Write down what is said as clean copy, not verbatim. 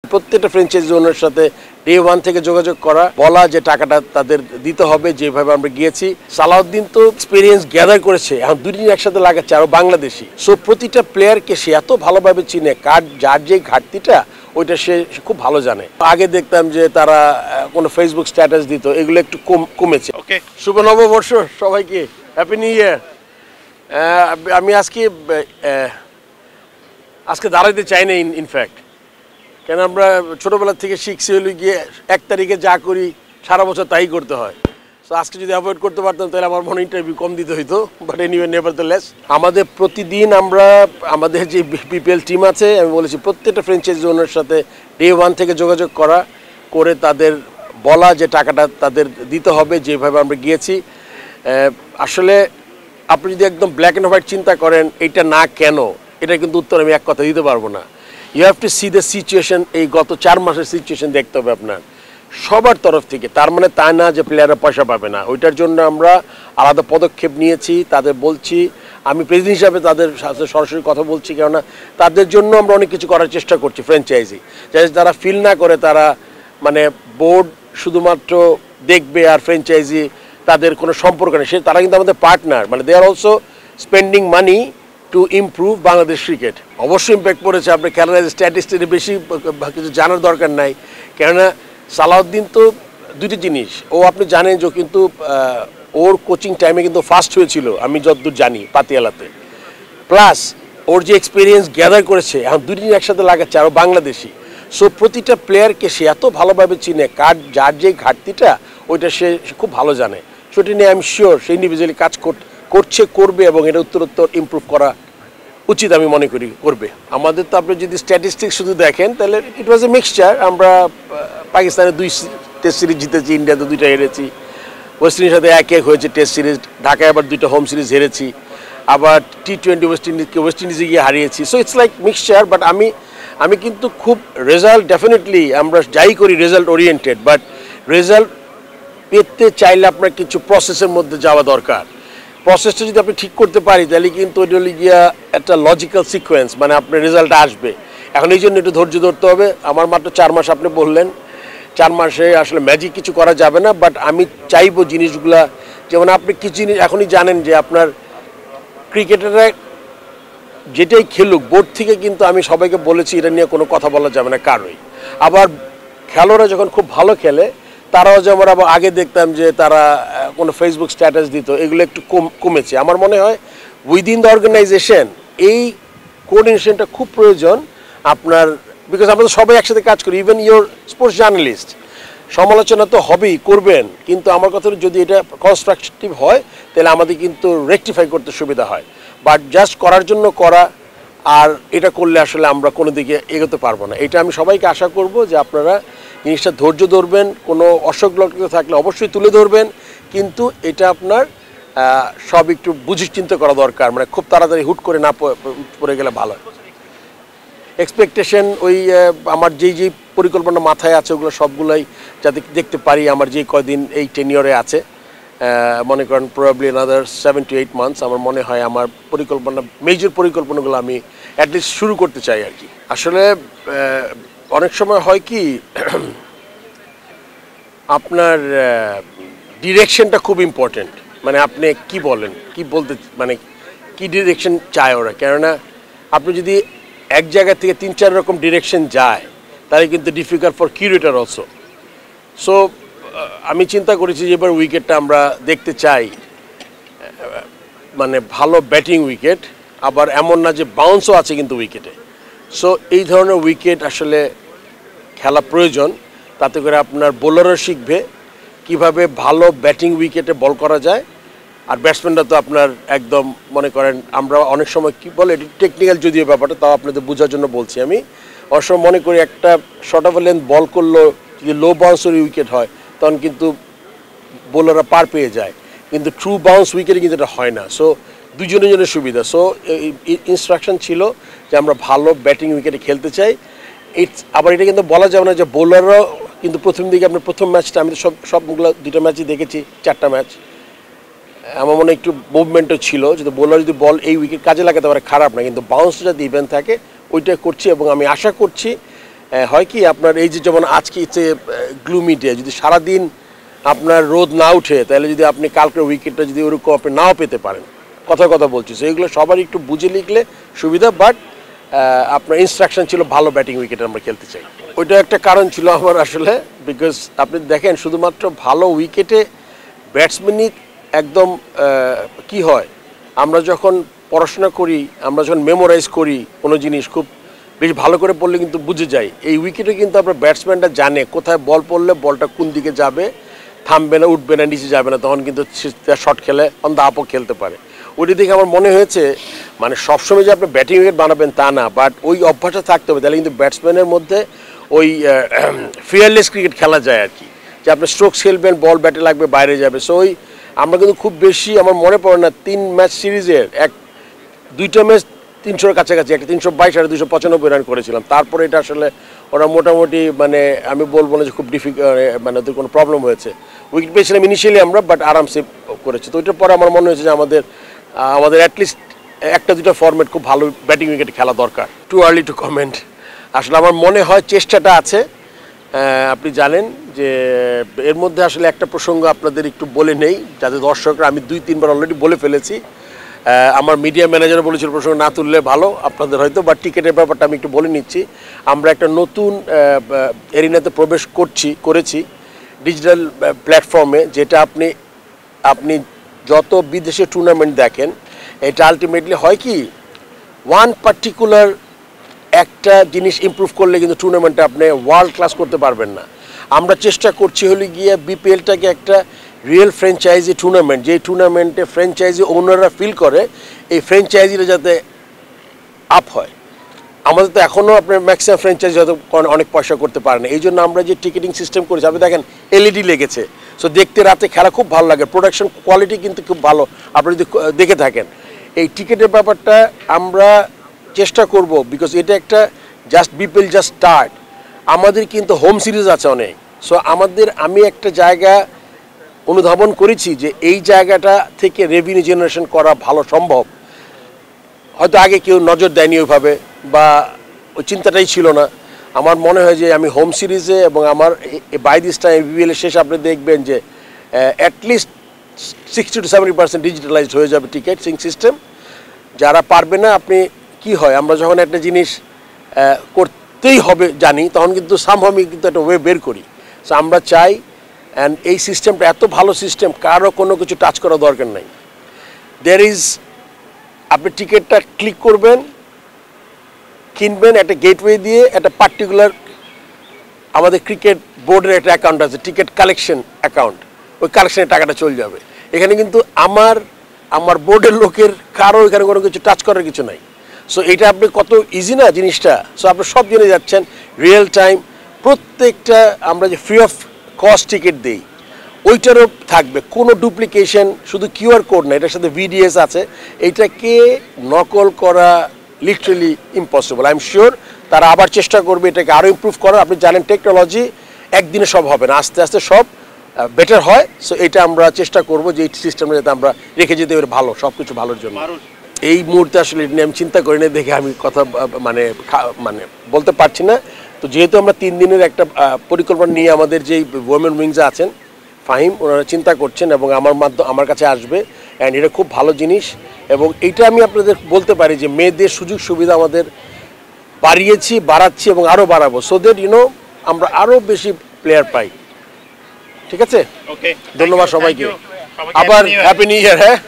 প্রত্যেকটা ফ্র্যাঞ্চাইজি ওনার সাথে day one থেকে যোগাযোগ করা, বলা যে টাকাটা তাদের দিতে হবে যেভাবে আমরা গিয়েছি। সালাউদ্দিন তো এক্সপিরিয়েন্স গ্যাদার করেছে, এখন দুদিন একসাথে লাগাচ্ছে আরো বাংলাদেশি। সো প্রতিটা প্লেয়ারকে সে এত ভালোভাবে চিনে, যার যে ঘাটতিটা ওইটা সে খুব ভালো জানে। আগে দেখতাম যে তারা কোনো ফেসবুক স্ট্যাটাস দিত, এগুলো একটু কমেছে। ওকে, শুভ নববর্ষ সবাইকে, হ্যাপি নিউ ইয়ার। আমি আজকে দাঁড়াইতে চাই না ইনফ্যাক্ট, কেন আমরা ছোটোবেলা থেকে শিখছি হলে গিয়ে 1 তারিখে যা করি সারা বছর তাই করতে হয়। সো আজকে যদি অ্যাভয়েড করতে পারতাম তাহলে আমার মনে ইন্টারভিউ কম দিতে হইতো, বাট এনিওয়ে নেভারদ্যালেস আমাদের প্রতিদিন আমরা আমাদের যে বিপিএল টিম আছে আমি বলেছি প্রত্যেকটা ফ্র্যাঞ্চাইজি ওনার সাথে ডে ওয়ান থেকে যোগাযোগ করে তাদের বলা যে টাকাটা তাদের দিতে হবে যেভাবে আমরা গিয়েছি। আসলে আপনি যদি একদম ব্ল্যাক অ্যান্ড হোয়াইট চিন্তা করেন এটা না কেন, এটা কিন্তু উত্তর আমি এক কথা দিতে পারবো না। You have to see the situation, এই গত 4 মাসের সিচুয়েশন দেখতে হবে আপনার সবার তরফ থেকে। তার মানে তা না যে প্লেয়াররা পয়সা পাবে না, ওইটার জন্য আমরা আলাদা পদক্ষেপ নিয়েছি। তাদের বলছি, আমি প্রেসিডেন্ট হিসাবে তাদের সাথে সরাসরি কথা বলছি, কেননা তাদের জন্য আমরা অনেক কিছু করার চেষ্টা করছি। ফ্র্যাঞ্চাইজি যারা ফিল না করে, তারা মানে বোর্ড শুধুমাত্র দেখবে আর ফ্র্যাঞ্চাইজি তাদের কোনো সম্পর্ক নেই, তারা কিন্তু আমাদের পার্টনার, মানে they are also spending money to improve Bangladesh cricket. অবশ্যই ইম্প্যাক্ট পড়েছে, আপনি খেলার স্ট্যাটিস্টিক্স বেশি কিছু জানার দরকার নাই, কেননা সালাউদ্দিন তো দুটি জিনিস আপনি জানেন যে কিন্তু ওর কোচিং টাইমে কিন্তু ফার্স্ট হয়েছিল আমি যতদূর জানি পাতিয়ালাতে, প্লাস ওর যে এক্সপিরিয়েন্স গ্যাদার করেছে এখন দুদিন একসাথে লাগাচ্ছে আরও বাংলাদেশি। সো প্রতিটা প্লেয়ারকে সে এত ভালোভাবে চিনে, যার যে ঘাটতিটা ওইটা সে খুব ভালো জানে। সেটা নিয়ে আমি শিওর সে ইন্ডিভিজুয়ালি কাজ করবে এবং এটা উত্তরোত্তর ইমপ্রুভ করা উচিত আমি মনে করি করবে। আমাদের তো আপনি যদি স্ট্যাটিস্টিক্স শুধু দেখেন তাহলে ইট ওয়াজ এ মিক্সচার। আমরা পাকিস্তানে 2 টেস্ট সিরিজ জিতেছি, ইন্ডিয়াতে 2টা হেরেছি, ওয়েস্ট ইন্ডিজের সাথে 1-1 হয়েছে টেস্ট সিরিজ, ঢাকায় আবার 2টা হোম সিরিজ হেরেছি, আবার T20 ওয়েস্ট ইন্ডিজে গিয়ে হারিয়েছি। So it's like mixture. But আমি কিন্তু খুব রেজাল্ট, ডেফিনেটলি আমরা যাই করি রেজাল্ট ওরিয়েন্টেড, বাট রেজাল্ট পেতে চাইলে আপনার কিছু প্রসেসের মধ্যে যাওয়া দরকার। প্রসেসটা যদি আপনি ঠিক করতে পারি তাহলে কিন্তু ওইটা হলে গিয়া একটা লজিক্যাল সিকোয়েন্স, মানে আপনার রেজাল্ট আসবে। এখন এই জন্য একটু ধৈর্য ধরতে হবে। আমার মাত্র 4 মাস, আপনি বললেন 4 মাসে আসলে ম্যাজিক কিছু করা যাবে না, বাট আমি চাইবো জিনিসগুলা, যেমন আপনি কিছু জিনিস এখনই জানেন যে আপনার ক্রিকেটাররা যেটাই খেলুক বোর্ড থেকে কিন্তু আমি সবাইকে বলেছি এটা নিয়ে কোনো কথা বলা যাবে না কারোই। আবার খেলোয়াড়রা যখন খুব ভালো খেলে তারাও যেমন আবার আগে দেখতাম যে তারা কোনো ফেসবুক স্ট্যাটাস দিত, এগুলো একটু কমেছে। আমার মনে হয় উইদিন দ্য অর্গানাইজেশন এই কোঅর্ডিনেশনটা খুব প্রয়োজন আপনার, বিকজ আমরা তো সবাই একসাথে কাজ করি, ইভেন ইয়োর স্পোর্টস জার্নালিস্ট। সমালোচনা তো হবেই, করবেন, কিন্তু আমার কথা যদি এটা কনস্ট্রাকটিভ হয় তাহলে আমাদের কিন্তু রেকটিফাই করতে সুবিধা হয়। বাট জাস্ট করার জন্য করা, আর এটা করলে আসলে আমরা কোনো দিকে এগোতে পারবো না। এটা আমি সবাইকে আশা করব যে আপনারা জিনিসটা ধৈর্য ধরবেন, কোনো অসুখ লক্ষণ থাকলে অবশ্যই তুলে ধরবেন, কিন্তু এটা আপনার সব একটু বুঝে চিন্তা করা দরকার, মানে খুব তাড়াতাড়ি হুট করে না পড়ে গেলে ভালো হয়। এক্সপেকটেশন ওই আমার যেই পরিকল্পনা মাথায় আছে ওগুলো সবগুলোই যাতে দেখতে পারি আমার যে কয়দিন এই টেনিয়রে আছে, মনে করেন প্রবাবলি another 7 to 8 months, আমার মনে হয় আমার পরিকল্পনা, মেজর পরিকল্পনাগুলো আমি অ্যাটলিস্ট শুরু করতে চাই আর কি। আসলে অনেক সময় হয় কি আপনার ডিরেকশনটা খুব ইম্পর্টেন্ট, মানে আপনি কি বলেন, কি বলতে, মানে কি ডিরেকশন চায় ওরা, কেননা আপনি যদি এক জায়গা থেকে 3-4 রকম ডিরেকশন যায় তাহলে কিন্তু difficult for curator also. So আমি চিন্তা করেছি যে এবার উইকেটটা আমরা দেখতে চাই মানে ভালো ব্যাটিং উইকেট, আবার এমন না যে বাউন্সও আছে কিন্তু উইকেটে। সো এই ধরনের উইকেট আসলে খেলা প্রয়োজন, তাতে করে আপনার বোলারও শিখবে কিভাবে ভালো ব্যাটিং উইকেটে বল করা যায়। আর ব্যাটসম্যানরা তো আপনার একদম মনে করেন আমরা অনেক সময় কী বলে, এটি টেকনিক্যাল যদিও ব্যাপারটা, তাও আপনাদের বোঝার জন্য বলছি আমি। অনেক সময় মনে করি একটা শর্ট অফ লেন্থ বল করলো যদি লো বাউন্সের উইকেট হয় তখন কিন্তু বোলাররা পার পেয়ে যায়, কিন্তু ট্রু বাউন্স উইকেটে কিন্তু এটা হয় না। সো দুজনের সুবিধা। সো ইনস্ট্রাকশন ছিল যে আমরা ভালো ব্যাটিং উইকেটে খেলতে চাই। আবার এটা কিন্তু বলা যাবে না যে বোলাররাও কিন্তু প্রথম দিকে আপনার প্রথম ম্যাচটা আমি তো সবগুলো 2টা ম্যাচই দেখেছি, 4টা ম্যাচ আমার মনে একটু মুভমেন্টও ছিল, যদি বোলার যদি বল এই উইকেট কাজে লাগাতে পারে খারাপ না, কিন্তু বাউন্স যদি ইভেন্ট থাকে ওইটাই করছি। এবং আমি আশা করছি হয় কি আপনার এই যে যেমন আজকে ইচ্ছে গ্লুমি ডে, যদি সারাদিন আপনার রোদ না উঠে তাহলে যদি আপনি কালকের উইকেটটা যদি ওরকম আপনি নাও পেতে পারেন, কথা বলছি। সো এগুলো সবারই একটু বুঝে লিখলে সুবিধা, বাট আপনার ইনস্ট্রাকশন ছিল ভালো ব্যাটিং উইকেটে আমরা খেলতে চাই। ওইটা একটা কারণ ছিল আমার আসলে, বিকজ আপনি দেখেন শুধুমাত্র ভালো উইকেটে ব্যাটসম্যানই একদম কি হয়, আমরা যখন পড়াশোনা করি, আমরা যখন মেমোরাইজ করি কোনো জিনিস খুব বেশ ভালো করে পড়লে কিন্তু বুঝে যায়। এই উইকেটে কিন্তু আপনার ব্যাটসম্যানটা জানে কোথায় বল পড়লে বলটা কোন দিকে যাবে, থামবে না, উঠবে না, নিচে যাবে না, তখন কিন্তু শট খেলে অন দ্য আপও খেলতে পারে। ওইটা দেখে আমার মনে হয়েছে মানে সবসময় যে আপনি ব্যাটিং উইকেট বানাবেন তা না, বাট ওই অভ্যাসটা থাকতে হবে, তাহলে কিন্তু ব্যাটসম্যানের মধ্যে ওই ফিয়ারলেস ক্রিকেট খেলা যায় আর কি, যে আপনি স্ট্রোকস খেলবেন, বল ব্যাটে লাগবে, বাইরে যাবে। সো ওই আমরা কিন্তু খুব বেশি আমার মনে পড়ে না 3 ম্যাচ সিরিজের দুইটা ম্যাচ 300-এর কাছাকাছি, একটা 322 আর 295 রান করেছিলাম। তারপরে এটা আসলে ওরা মোটামুটি মানে আমি বলবো না যে খুব মানে ওদের কোনো প্রবলেম হয়েছে। উইকেট পেয়েছিলাম ইনিশিয়ালি আমরা, বাট আরামসে করেছি। তো ওইটার পরে আমার মনে হয়েছে যে আমাদের অ্যাটলিস্ট একটা দুটো ফরম্যাট খুব ভালো ব্যাটিং উইকেট খেলা দরকার। Too early two comment. আসলে আমার মনে হয় চেষ্টাটা আছে। আপনি জানেন যে এর মধ্যে আসলে একটা প্রসঙ্গ আপনাদের একটু বলে নেই, যাতে দর্শকরা, আমি 2-3 বার অলরেডি বলে ফেলেছি, আমার মিডিয়া ম্যানেজার বলেছিল প্রসঙ্গ না তুললে ভালো আপনাদের হয়তো, বা টিকিটের ব্যাপারটা আমি একটু বলে নিচ্ছি। আমরা একটা নতুন এরিনাতে প্রবেশ করেছি ডিজিটাল প্ল্যাটফর্মে, যেটা আপনি যত বিদেশে টুর্নামেন্ট দেখেন, এটা আলটিমেটলি হয় কি ওয়ান পার্টিকুলার একটা জিনিস ইমপ্রুভ করলে কিন্তু টুর্নামেন্টে আপনি ওয়ার্ল্ড ক্লাস করতে পারবেন না। আমরা চেষ্টা করছি হলে গিয়ে বিপিএলটাকে একটা রিয়েল ফ্র্যাঞ্চাইজি টুর্নামেন্ট, যে টুর্নামেন্টে ফ্র্যাঞ্চাইজি ওনাররা ফিল করে এই ফ্র্যাঞ্চাইজিটা যাতে আপ হয়। আমাদের তো এখনও আপনার ম্যাক্সিমাম ফ্র্যাঞ্চাইজি হয়তো অনেক পয়সা করতে পারে না, এই জন্য আমরা যে টিকিটিং সিস্টেম করেছি, আপনি দেখেন এলইডি লেগেছে, সো দেখতে রাতে খেলা খুব ভালো লাগে, প্রোডাকশন কোয়ালিটি কিন্তু খুব ভালো আপনি যদি দেখে থাকেন। এই টিকিটের ব্যাপারটা আমরা চেষ্টা করব, বিকজ এটা একটা জাস্ট বিপিএল জাস্ট স্টার্ট, আমাদের কিন্তু হোম সিরিজ আছে অনেক। সো আমি একটা জায়গা অনুধাবন করেছি যে এই জায়গাটা থেকে রেভিনিউ জেনারেশন করা ভালো সম্ভব। হয়তো আগে কেউ নজর দেয়নি ওইভাবে, বা ওই চিন্তাটাই ছিল না। আমার মনে হয় যে আমি হোম সিরিজে এবং আমার বাই দিস টাইম বিপিএলের শেষ আপনি দেখবেন যে অ্যাটলিস্ট 60-70% ডিজিটালাইজড হয়ে যাবে টিকেটিং সিস্টেম। যারা পারবে না, আপনি কি হয়, আমরা যখন একটা জিনিস করতেই হবে জানি, তখন কিন্তু সামহামি কিন্তু একটা ওয়ে বের করি। সো আমরা চাই, অ্যান্ড এই সিস্টেমটা এত ভালো সিস্টেম, কারো কোনো কিছু টাচ করা দরকার নাই। আপনি টিকিটটা ক্লিক করবেন, কিনবেন একটা গেটওয়ে দিয়ে, একটা পার্টিকুলার আমাদের ক্রিকেট বোর্ডের একটা অ্যাকাউন্ট আছে, টিকিট কালেকশন অ্যাকাউন্ট, ওই কালেকশনের টাকাটা চলে যাবে। এখানে কিন্তু আমার বোর্ডের লোকের কারো এখানে কোনো কিছু টাচ করার কিছু নাই। সো এটা আপনি কত ইজি না জিনিসটা। সো আপনি সব জেনে যাচ্ছেন রিয়েল টাইম, প্রত্যেকটা আমরা যে ফ্রি অফ কস্ট টিকিট দিই ওইটারও থাকবে, কোনো ডুপ্লিকেশন, শুধু কিউআর কোড না, এটার সাথে ভিডিএস আছে। এইটাকে নকল করা literally impossible. I am sure তারা আবার চেষ্টা করবে এটাকে আরও ইমপ্রুভ করার। আপনি জানেন টেকনোলজি একদিনে সব হবে না, আস্তে আস্তে সব বেটার হয়। সো এটা আমরা চেষ্টা করব যে এই সিস্টেমটা যাতে আমরা রেখে যেতে পারি ভালো, সব কিছু ভালোর জন্য। এই মুহূর্তে আসলে এটা নিয়ে আমি চিন্তা করি না দেখে আমি কথা মানে বলতে পারছি না। তো যেহেতু আমরা 3 দিনের একটা পরিকল্পনা নিয়ে আমাদের যেই ওমেন উইংসে আছেন ফাহিম, ওনারা চিন্তা করছেন এবং আমার কাছে আসবে, অ্যান্ড এটা খুব ভালো জিনিস। এবং এইটা আমি আপনাদের বলতে পারি যে মেয়েদের সুযোগ সুবিধা আমাদের বাড়াচ্ছি এবং আরও বাড়াবো, সো দ্যাট আমরা আরও বেশি প্লেয়ার পাই। ঠিক আছে, ধন্যবাদ সবাইকে, আবার হ্যাপি নিউ ইয়ার। হ্যাঁ।